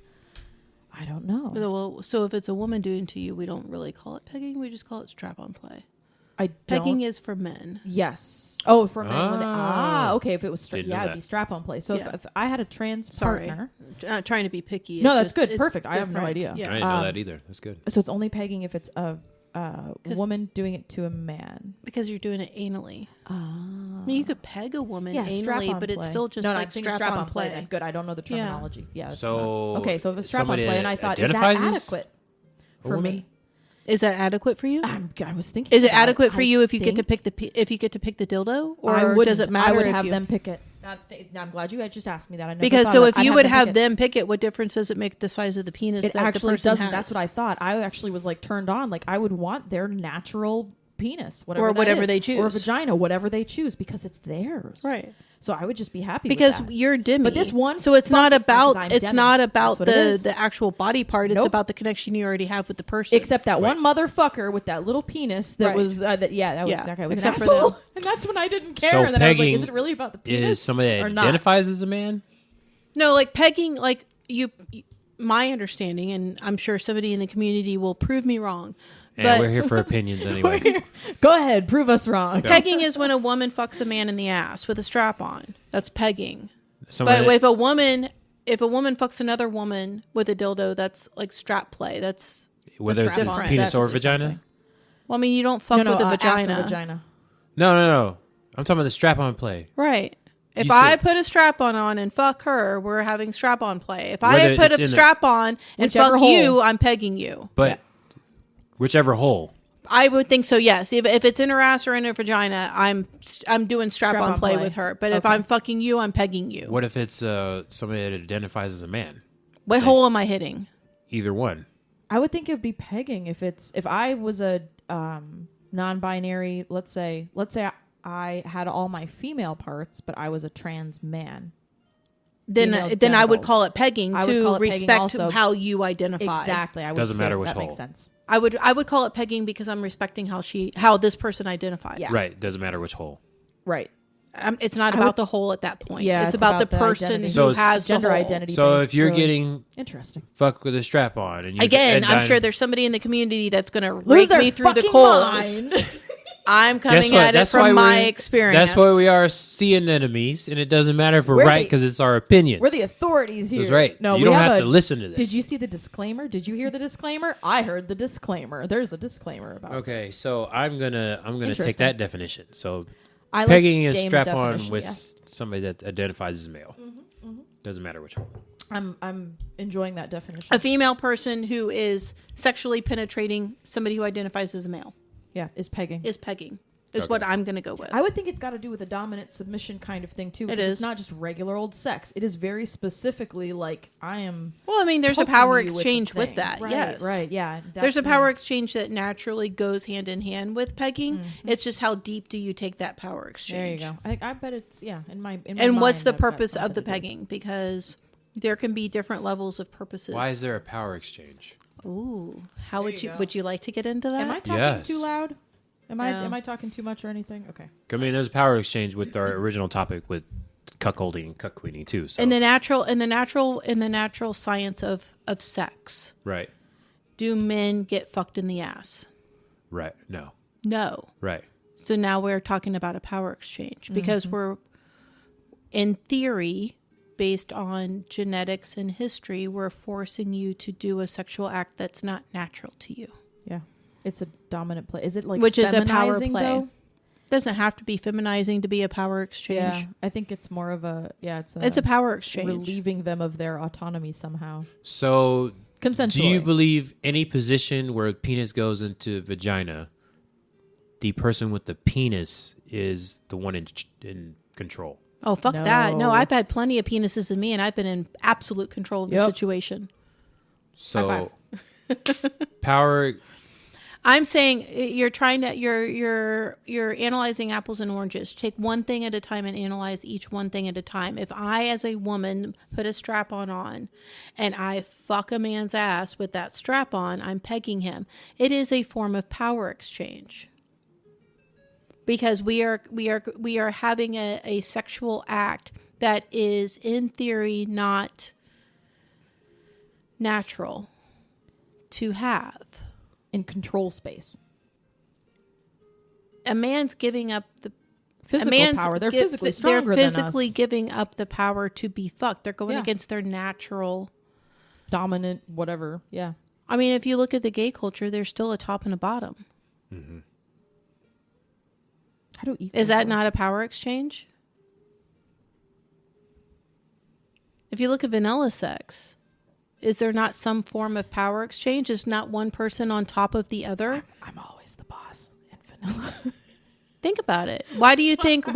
I don't know. well, so if it's a woman doing it to you, we don't really call it pegging. We just call it strap-on play. I Pegging don't. is for men. Yes. Oh, for men. Ah. Okay. If it was Didn't know it'd that. be strap-on play. So Yeah. if I had a trans Sorry. partner, Not trying to be picky. No, It's that's just- good. it's Perfect. I have no different. idea. I Yeah. didn't know that either. That's good. so it's only pegging if it's a woman doing it to a man. Because you're doing it anally. I mean, you could peg a woman Yeah, anally, strap-on but it's play. still just no, like I'm thinking strap-on play. then. Good. I don't know the Yeah. terminology. Yeah. that's So, not- okay. So if it's strap-on somebody play, and I thought, is that identifies as adequate a for woman? me? Is that adequate for you? I was thinking. Is it about adequate for I you if you get to think pick if you get to pick the dildo, or I wouldn't. does it matter? I would if have you, them pick it. I'm glad you just asked me that. I never because thought so of if it. I'd you would pick have it. them pick it, what difference does it make the size of the penis? It that actually the person doesn't. has? That's what I thought. I actually was like turned on. Like I would want their natural penis, whatever Or that whatever is, they choose. or vagina, whatever they choose, because it's theirs. Right. So I would just be happy Because with that. you're Demi. But this one so it's not fucking- about because I'm it's Demi. not about That's what it is. the actual body part. It's Nope. about the connection you already have with the person. Except that one motherfucker with that little penis that Right. was that that Yeah. guy was Except an for asshole, them. and that's when I didn't care. So and then I was like, pegging is it really about the penis? Is somebody that or not? identifies as a man? No, like pegging, like my understanding, and I'm sure somebody in the community will prove me wrong. And But we're here for opinions anyway. Go ahead, prove us wrong. pegging is when a woman fucks a man in the ass with a strap on. That's pegging. Somebody But if a woman fucks another woman with a dildo, that's like strap play. That's whether it's strap-on. penis or That's vagina. well, I mean, you don't fuck with a ass or vagina, vagina. No. I'm talking about the strap-on play. right? If You I said- put a strap on and fuck her, we're having strap on play. If Whether I put it's a in strap on and Whichever fuck you, hole. I'm pegging you. But whichever hole. I would think so. Yes, if it's in her ass or in her vagina, I'm doing strap on Strap-on play play. with her. But if Okay. I'm fucking you, I'm pegging you. What if it's somebody that identifies as a man? What hole am I hitting? Either one. I would think it would be pegging if I was a non-binary. Let's say I had all my female parts, but I was a trans man. Then Female I would genitals. call it pegging I would to call it pegging respect also. how you identify. Exactly. I would Doesn't too. matter which that hole. makes sense. I would call it pegging because I'm respecting how this person identifies. Yeah. Right. Doesn't matter which hole. Right. It's not I about would- the hole at that point. Yeah, it's it's about the about the person identity. who So it's has Gender the hole. identity. So based, if you're really. getting Interesting. fucked with a strap on, and you Again, I'm and sure there's somebody in the community that's going to Lose rake their me through the fucking coals. mind. I'm Guess coming what? at it That's why from my we're- experience. That's why we are seeing enemies, and it doesn't matter if we're We're right the- because it's our opinion. We're the authorities here. That's right. No, you we don't have have to listen to this. Did you see the disclaimer? Did you hear the disclaimer? I heard the disclaimer. There's a disclaimer about. Okay, so I'm gonna take Interesting. that definition. So I like pegging is Dame's strap on definition, with yeah. somebody that identifies as male. Doesn't matter which hole. I'm enjoying that definition. A female person who is sexually penetrating somebody who identifies as a male Yeah, is pegging. is pegging. Is what I'm going to go with. I would think it's got to do with a dominant submission kind of thing too. It Because is. It's not just regular old sex. It is very specifically like I am. Well, I mean, there's a poking power you with exchange the with thing. that. Right, yes. right, yeah. There's a That's power when- exchange that naturally goes hand in hand with pegging. It's just how deep do you take that power exchange? There you go. I bet it's in my And what's mind, the I've got purpose of something the to do. pegging? Because there can be different levels of purposes. Why is there a power exchange? Ooh, how There you go. would you like to get into that? Am I talking Yes. too loud? Am No. I talking too much or anything? Okay. I mean, there's a power exchange with our original topic with cuckolding and cuck queening too. So in the natural science of sex, right, do men get fucked in the ass? right, no, No. right. So now we're talking about a power exchange because we're, in theory, based on genetics and history, we're forcing you to do a sexual act that's not natural to you. Yeah. It's a dominant play. Is it like Which is a power feminizing, play. though? Doesn't have to be feminizing to be a power exchange. Yeah. I think it's more of a it's It's a power exchange. relieving them of their autonomy somehow. So Consensually. do you believe any position where a penis goes into vagina, the person with the penis is the one in control? Oh, fuck that. No, No. I've had plenty of penises in me and I've been in absolute control of the Yep. situation. So power. I'm saying you're analyzing apples and oranges. Take one thing at a time and analyze each one thing at a time. If I, as a woman, put a strap-on and I fuck a man's ass with that strap-on, I'm pegging him. It is a form of power exchange. Because we are having a sexual act that is in theory not natural to have. in control space. A man's giving up the Physical power. They're physically stronger They're physically than us. giving up the power to be fucked. They're going Yeah. against their natural. Dominant, whatever. Yeah. I mean, if you look at the gay culture, there's still a top and a bottom. How do Is that not a power exchange? If you look at vanilla sex, is there not some form of power exchange? Is not one person on top of the other? I'm always the boss in vanilla. Think about it. Why do you think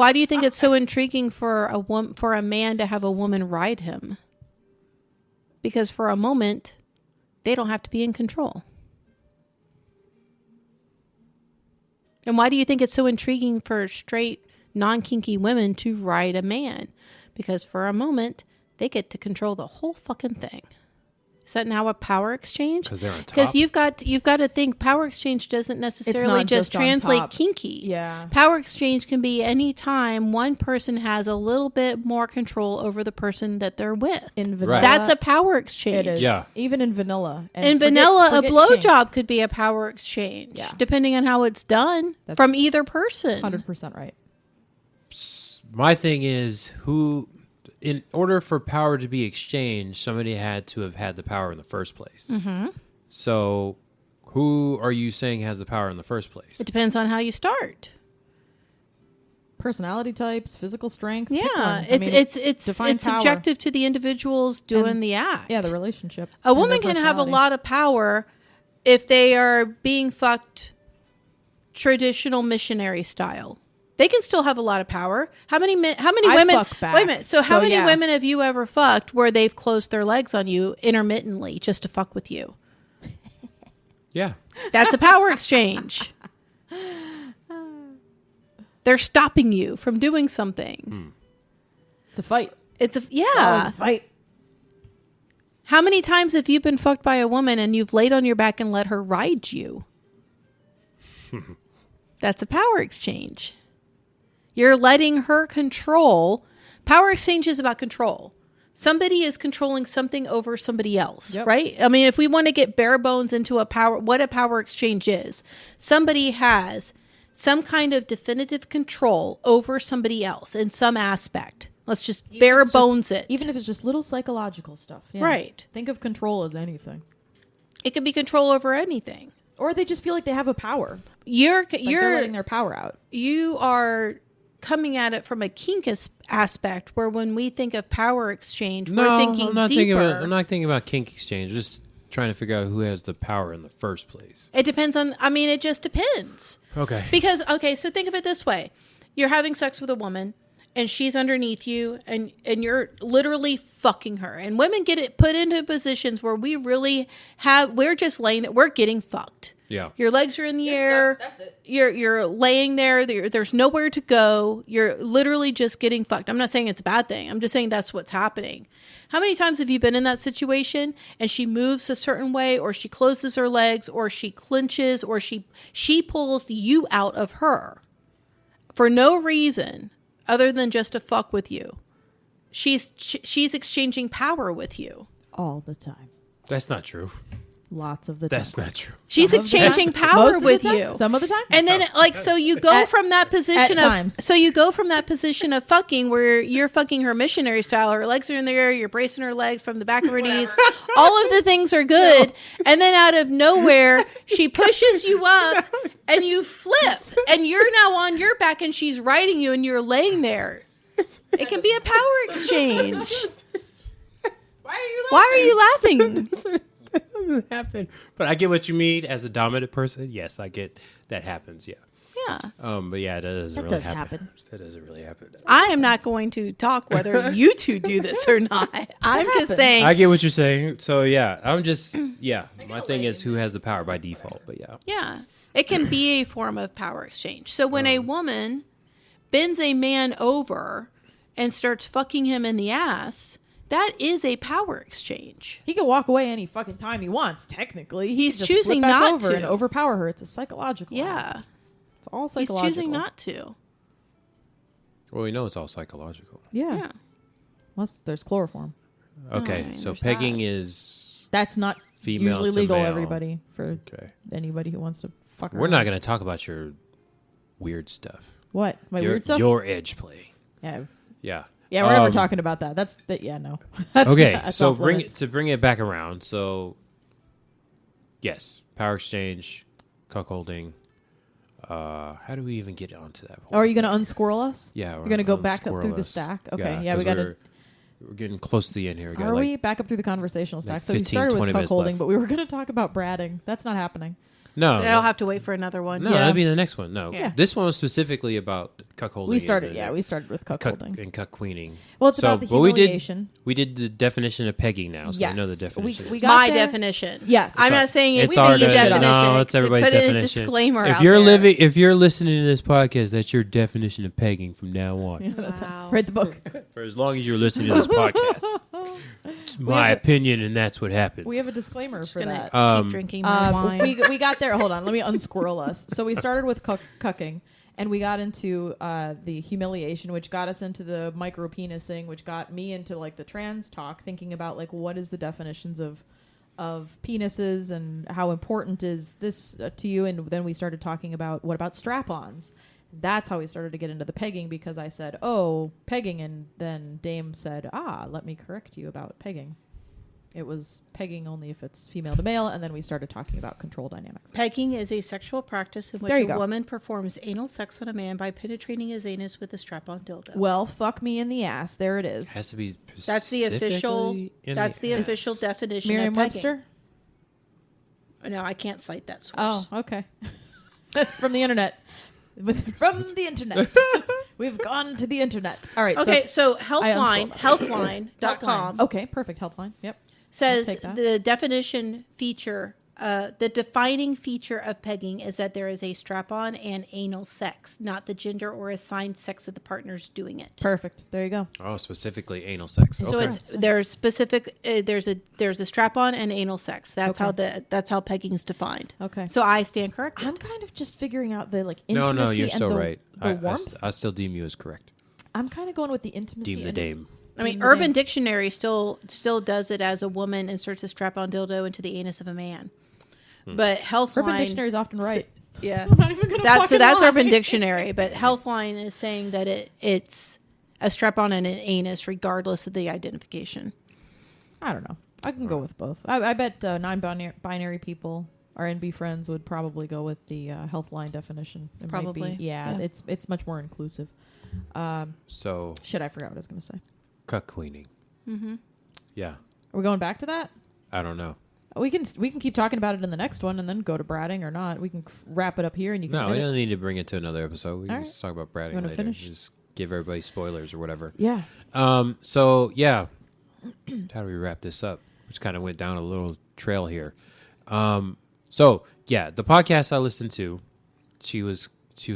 it's so intriguing for a man to have a woman ride him? Because for a moment, they don't have to be in control. And why do you think it's so intriguing for straight, non-kinky women to ride a man? Because for a moment, they get to control the whole fucking thing. Is that now a power exchange? Because they're on top. Because you've got to think power exchange doesn't necessarily not just just on translate top. kinky. Yeah. Power exchange can be any time one person has a little bit more control over the person that they're with. In vanilla. That's a power exchange. It is. Yeah. Even in vanilla. And In forget- vanilla, forget a kink. blowjob could be a power exchange. Yeah. Depending on how it's done That's from either person. 100% right. My thing is, in order for power to be exchanged, somebody had to have had the power in the first place. Mm-hmm. So, who are you saying has the power in the first place? It depends on how you start. Personality types, physical strength. pick Yeah, one. I mean, it's define power. subjective to the individuals doing And- the act. Yeah, the relationship. A and woman their can have a personality. lot of power if they are being fucked traditional missionary style. They can still have a lot of power. How many I women? fuck back. Wait a minute. So how So, many yeah. women have you ever fucked where they've closed their legs on you intermittently just to fuck with you? Yeah. That's a power exchange. They're stopping you from doing something. It's a fight. It's a Oh, yeah. it's a fight. How many times have you been fucked by a woman and you've laid on your back and let her ride you? That's a power exchange. You're letting her control. Power exchange is about control. Somebody is controlling something over somebody else, Yep. right? I mean, if we want to get bare bones into what a power exchange is, somebody has some kind of definitive control over somebody else in some aspect. Let's just bare It's just- bones it. Even if it's just little psychological stuff. Yeah. Right. Think of control as anything. It could be control over anything. Or they just feel like they have a power. You're Like they're letting their power out. you are coming at it from a kink aspect, where when we think of power exchange, we're thinking I'm not deeper. I'm not thinking about kink exchange. Just trying to figure out who has the power in the first place. It depends on. I mean, it just depends. Okay. Because so think of it this way: you're having sex with a woman, and she's underneath you, and you're literally fucking her. And women get it put into positions where we're just laying there, we're getting fucked. Yeah. Your legs are in the air. That's it. You're laying there. There's nowhere to go. You're literally just getting fucked. I'm not saying it's a bad thing. I'm just saying that's what's happening. How many times have you been in that situation and she moves a certain way, or she closes her legs, or she clinches, or she pulls you out of her for no reason other than just to fuck with you? She's exchanging power with you. All the time. That's not true. Lots of the time. That's not true. She's exchanging power with you. Some of the time. And then, so you go from that position of fucking, where you're fucking her missionary style. Her legs are in the air. You're bracing her legs from the back of her knees. All of the things are good. And then out of nowhere, she pushes you up and you flip. And you're now on your back and she's riding you and you're laying there. It can be a power exchange. Why are you laughing? That doesn't happen. But I get what you mean as a dominant person. Yes, I get that happens. Yeah. Yeah. But yeah, that doesn't really happen. That doesn't really happen. I am not going to talk whether you two do this or not. I'm just saying. I get what you're saying. So yeah, I'm just my thing is who has the power by default. But yeah. Yeah. It can be a form of power exchange. So when a woman bends a man over and starts fucking him in the ass, that is a power exchange. He can walk away any fucking time he wants, technically. He's just choosing flip back not over to. and overpower her. It's a psychological act. It's all psychological. He's choosing not to. Well, we know it's all psychological. Yeah. Unless there's chloroform. Okay, so pegging is That's not female usually to legal, male. everybody, for anybody who wants to fuck around. We're not going to talk about your weird stuff. What? My weird stuff? Your edge play. Yeah. Yeah. Yeah, we're never talking about that. No. That's, Okay, that's so off limits. to bring it back around. So, yes, power exchange, cuckolding. How do we even get onto that? Oh, are you going to unsquirrel us? Yeah, You're going to go back up unsquirrel through the us. stack? Okay, yeah, we 'cause got to... We're getting close to the end here. We got Are we back up through the conversational stack? So we 15, started with 20 minutes cuckolding, left. but we were going to talk about bratting. That's not happening. No, I'll have to wait for another one. no, Yeah. that'd be the next one. No, Yeah. this one was specifically about cuckolding. We started with cuck cuckolding. and cuck queening. Well, it's about the but we humiliation. did the definition of pegging now, so Yes. we know the definition. We got My there. definition. Yes. I'm not saying it's It's our the definition. No, it's everybody's Put definition. a disclaimer if out you're there. if you're listening to this podcast, that's your definition of pegging from now on. Wow. Read the book. For as long as you're listening to this podcast, it's my opinion, and that's what happens. We have a disclaimer for Gonna that. keep drinking my wine. We got there. Hold on. Let me unsquirrel us. So we started with cucking, and we got into the humiliation, which got us into the micro penising, which got me into like the trans talk, thinking about like what is the definitions of penises and how important is this to you. And then we started talking about what about strap-ons. That's how we started to get into the pegging, because I said, oh, pegging. And then Dame said, let me correct you about pegging. It was pegging only if it's female to male. And then we started talking about control dynamics. Pegging is a sexual practice in which There you a go. woman performs anal sex on a man by penetrating his anus with a strap-on dildo. Well, fuck me in the ass. There it is. has to be. That's the official. specifically in That's the ass. official definition of pegging. Merriam-Webster? No, I can't cite that source. Oh, okay. That's from the internet. From the internet. We've gone to the internet. All right. Okay, so unscrolled Healthline, Healthline.com Okay, perfect. Healthline. Yep. says take that. the definition feature, the defining feature of pegging is that there is a strap-on and anal sex, not the gender or assigned sex of the partners doing it. Perfect. There you go. Oh, specifically anal sex. So Okay. there's specific. There's a strap-on and anal sex. That's Okay. that's how pegging is defined. Okay. So I stand corrected. I'm kind of just figuring out the like no, intimacy you're and still the, right. the warmth. I still deem you as correct. I'm kind of going with the intimacy. Deem the and dame. I mean, Deem the Urban dame. Dictionary still does it as a woman inserts a strap-on dildo into the anus of a man. But Healthline, Urban Dictionary is often right. Yeah, I'm not even gonna that's fucking that's lie. Urban Dictionary. But Healthline is saying that it's a strap-on and an anus, regardless of the identification. I don't know. I can go with both. I bet non-binary people, our NB friends, would probably go with the Healthline definition. It might Probably, be, yeah, yeah. it's much more inclusive. So Shit, I forgot what I was going to say. cuck queening. Mm-hmm. Yeah. Are we going back to that? I don't know. We can keep talking about it in the next one and then go to bratting or not. We can wrap it up here and you can. No, we edit. don't need to bring it to another episode. We can All just talk about bratting You wanna later. finish? Just give everybody spoilers or whatever. Yeah. So yeah, how do we wrap this up? Which kind of went down a little trail here. So yeah, the podcast I listened to, she was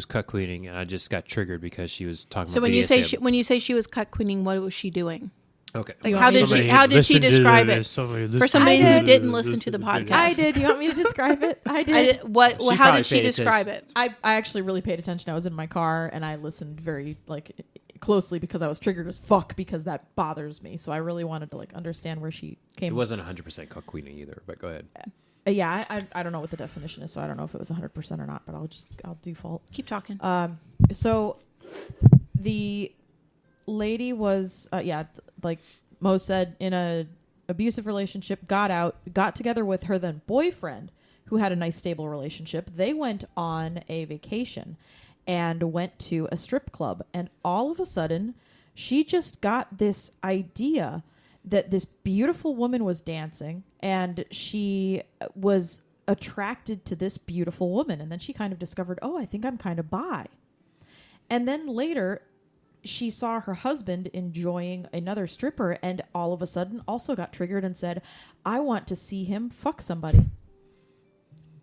cuck queening, and I just got triggered because she was talking. So about when you say BDSM. when you say she was cuck queening, what was she doing? Okay, Like how did she describe it for somebody who didn't listen to the podcast? I did. You want me to describe it? I did. She How probably did she paid describe it? I actually really paid attention. I was in my car and I listened very closely because I was triggered as fuck because that bothers me. So I really wanted to understand where she came. It wasn't 100% cuck queening either, but go ahead. Yeah, I don't know what the definition is, so I don't know if it was 100% or not. But I'll default. Keep talking. So the lady was like Mo said, in a abusive relationship, got together with her then boyfriend, who had a nice stable relationship. They went on a vacation and went to a strip club, and all of a sudden she just got this idea that this beautiful woman was dancing and she was attracted to this beautiful woman, and then she kind of discovered, oh, I think I'm kind of bi. And then later she saw her husband enjoying another stripper and all of a sudden also got triggered and said, I want to see him fuck somebody.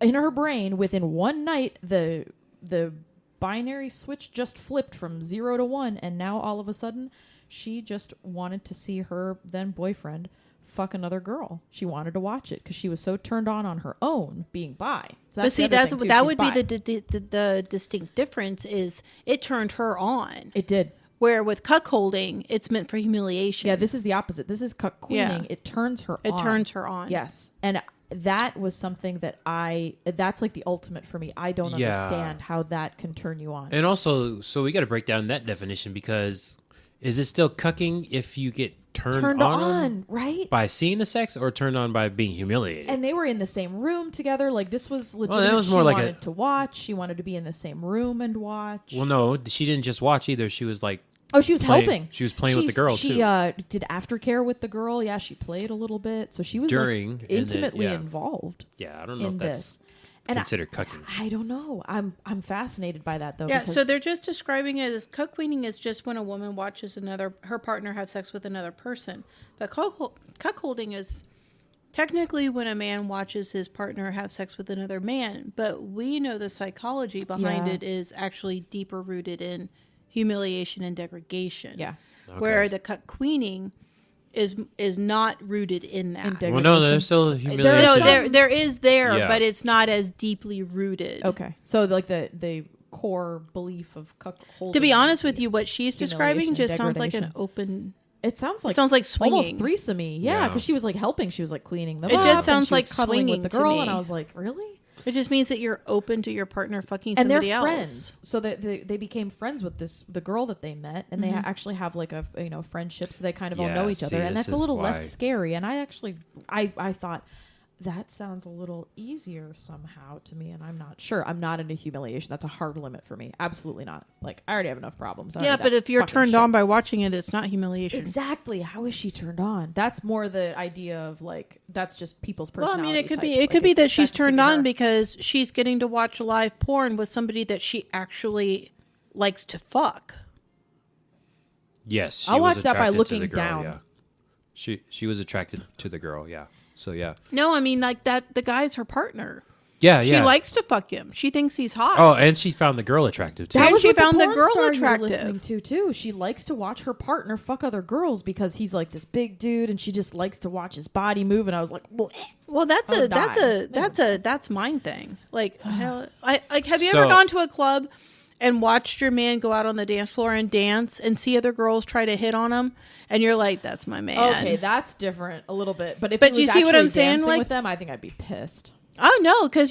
In her brain, within one night, the binary switch just flipped from 0 to 1, and now all of a sudden she just wanted to see her then boyfriend fuck another girl. She wanted to watch it because she was so turned on her own being bi. So but see, that would be the distinct difference is it turned her on. It did. Where with cuckolding, it's meant for humiliation. Yeah, this is the opposite. This is cuck queening. Yeah. It turns her on. It turns her on. Yes. And that was something that that's like the ultimate for me. I don't understand how that can turn you on. And also, so we got to break down that definition, because is it still cucking if you get turned on, right? By seeing the sex, or turned on by being humiliated? And they were in the same room together. Like, this was legitimate. Well, that was more she like wanted to watch. She wanted to be in the same room and watch. Well, no, she didn't just watch either. She was like, oh, she was helping. She was playing with the girl, she too. She did aftercare with the girl. Yeah, she played a little bit. So she was During, intimately and then, involved. Yeah, I don't know if that's this. And considered cucking. I don't know. I'm fascinated by that, though. Yeah, because so they're just describing it as cuck queening is just when a woman watches her partner have sex with another person. But cuckolding is technically when a man watches his partner have sex with another man. But we know the psychology behind it is actually deeper rooted in humiliation and degradation. Yeah. Okay. Where the cuck queening is not rooted in that. Well, no, there's still humiliation. No, there is Yeah. but it's not as deeply rooted. Okay. So like the core belief of cuckolding. To be honest with you, what she's humiliation describing and just sounds like an degradation. open. It sounds like almost almost threesome-y. Yeah, Yeah. because she was like helping. She was like cleaning them It up. just and sounds she was like cuddling swinging with the to girl, me. and I was like, really? It just means that you're open to your partner fucking And somebody they're else. friends, so that they became friends with the girl that they met, and they actually have like a friendship, so they kind of all Yeah, know each see, other, and this that's a is little why- less scary. And I thought that sounds a little easier somehow to me, and I'm not sure. I'm not into humiliation. That's a hard limit for me. Absolutely not. Like, I already have enough problems. I don't Yeah, need but that if you're fucking turned shit. on by watching it, it's not humiliation. Exactly. How is she turned on? That's more the idea of like that's just people's Well, I personality. mean, it could be types. it could be that she's attracted turned to on her. because she's getting to watch live porn with somebody that she actually likes to fuck. Yes, she I'll was watch that by attracted to looking the girl, down. Yeah. She was attracted to the girl. Yeah. So yeah. No, I mean like that. The guy's her partner. Yeah. She Yeah. likes to fuck him. She thinks he's hot. Oh, and she found the girl attractive too. That That was she what found the porn girl star you were attractive. listening to too. She likes to watch her partner fuck other girls because he's like this big dude, and she just likes to watch his body move. And I was like, bleh. Well, I'll die. that's mine thing. Like, hell, have you So- ever gone to a club and watched your man go out on the dance floor and dance and see other girls try to hit on him, and you're like, "That's my man." Okay, that's different a little bit. But if But he was you see what actually I'm saying? dancing Like- with them, I think I'd be pissed. Oh no, because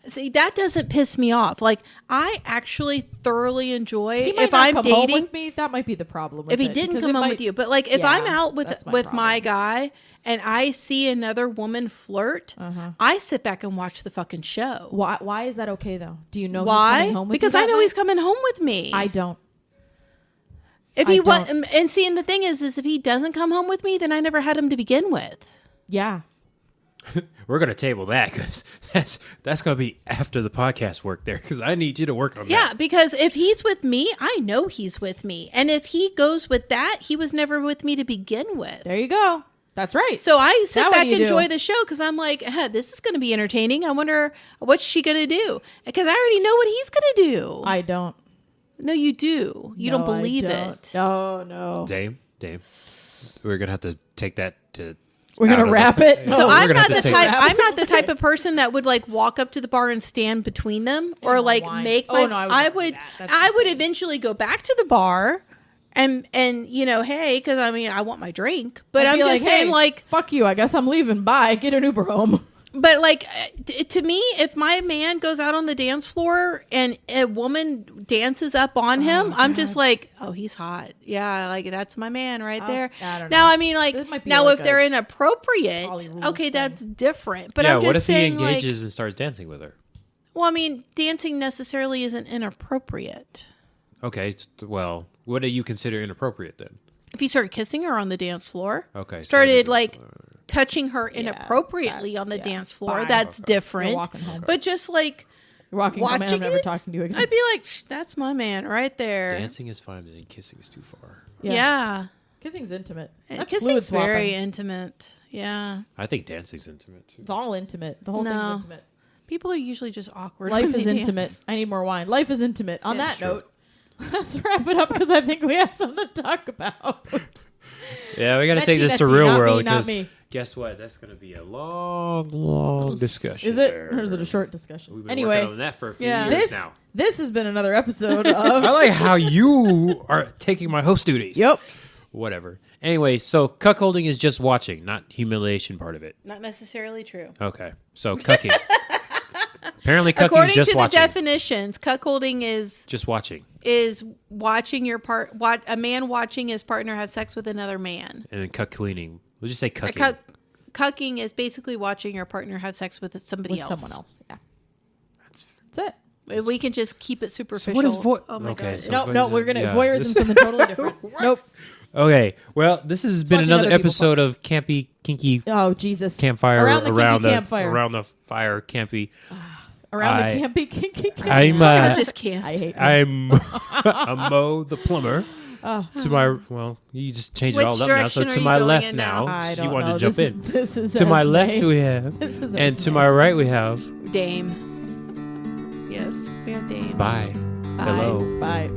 see that doesn't piss me off. Like I actually thoroughly enjoy He might if not I'm come home dating. with me. That might be the problem. With If he it, didn't because come it home might- with you, but like if Yeah, I'm out with that's my my problem. guy and I see another woman flirt, Uh-huh. I sit back and watch the fucking show. Why is that okay though? Do you know he's Why? coming home with Because you I that know night? he's coming home with me. I don't. If he and see, and the thing is if he doesn't come home with me, then I never had him to begin with. Yeah. We're going to table that because that's going to be after the podcast work there because I need you to work on that. Yeah, because if he's with me, I know he's with me. And if he goes with that, he was never with me to begin with. There you go. That's right. So I sit Now back what do and you enjoy do? the show because I'm like, this is going to be entertaining. I wonder what's she going to do? Because I already know what he's going to do. I don't. No, you do. You don't believe it. No. Dame, we're going to have to take that to... We're going to wrap it. So we're I'm gonna not have the to type. take- I'm not the type of person that would like walk up to the bar and stand between them, or like wine. make. Oh, My, no, I would. That's I would eventually go back to the bar, and hey, because I mean I want my drink, but I'm just saying hey, like, fuck you. I guess I'm leaving. Bye. Get an Uber home. but like to me, if my man goes out on the dance floor and a woman dances up on him, I'm just like, oh, he's hot. Yeah, like that's my man right there. I don't Now know. I mean like This might be now like if they're a inappropriate, Holly rules okay, thing. that's different. But yeah, I'm just what if he saying like. engages and starts dancing with her? Well, I mean, dancing necessarily isn't inappropriate. Okay, well, what do you consider inappropriate then? If he started kissing her on the dance floor, Okay. started like touching her inappropriately that's- on the yeah, dance floor, fine. that's You're different. walking home. But just like You're walking home and I'm watching never it, talking to you again. I'd be like, that's my man right there. Dancing is fine, and kissing is too far. Yeah. Kissing's intimate. And That's fluid kissing's swapping. very intimate. Yeah. I think dancing's intimate too. It's all intimate. The whole No. thing's intimate. People are usually just awkward. Life when is they intimate. dance. I need more wine. Life is intimate. On Yeah. that Sure. note, let's wrap it up because I think we have something to talk about. Yeah, we got to take this to Netty, real not me, world not because me. guess what? That's going to be a long discussion. Is it? there. Or is it a short discussion? We've been Anyway, working on that for a few Yeah. years this now. this has been another episode of. I like how you are taking my host duties. Yep. Whatever. Anyway, so cuckolding is just watching, not humiliation part of it. Not necessarily true. Okay, so cucking. Apparently, cucking According is just to the watching. definitions, cuckolding is Just watching, watching a man watching his partner have sex with another man. and then cuckweening. We'll just say cucking. Cucking is basically watching your partner have sex with somebody With else. someone else. Yeah. That's it. We can just keep it superficial. what is Oh my Okay, god. so- No, we're gonna Yeah. voyeurism something totally different. Nope. Okay, well, this has been watching another other people episode of Campy Kinky Oh Jesus. Campfire Around the kinky campfire. around the fire campy. Around I- the campy kinky campfire. I'm I just can't. I hate. I'm Mo the plumber. To my you just changed it Which all up now. So direction to are you my going left in now, now? I she don't wanted know. to jump in. This is To my Esme. left we have, This is and to Esme. my right we have. Dame. Yes, we have Dame. Bye. Bye. Hello. Bye.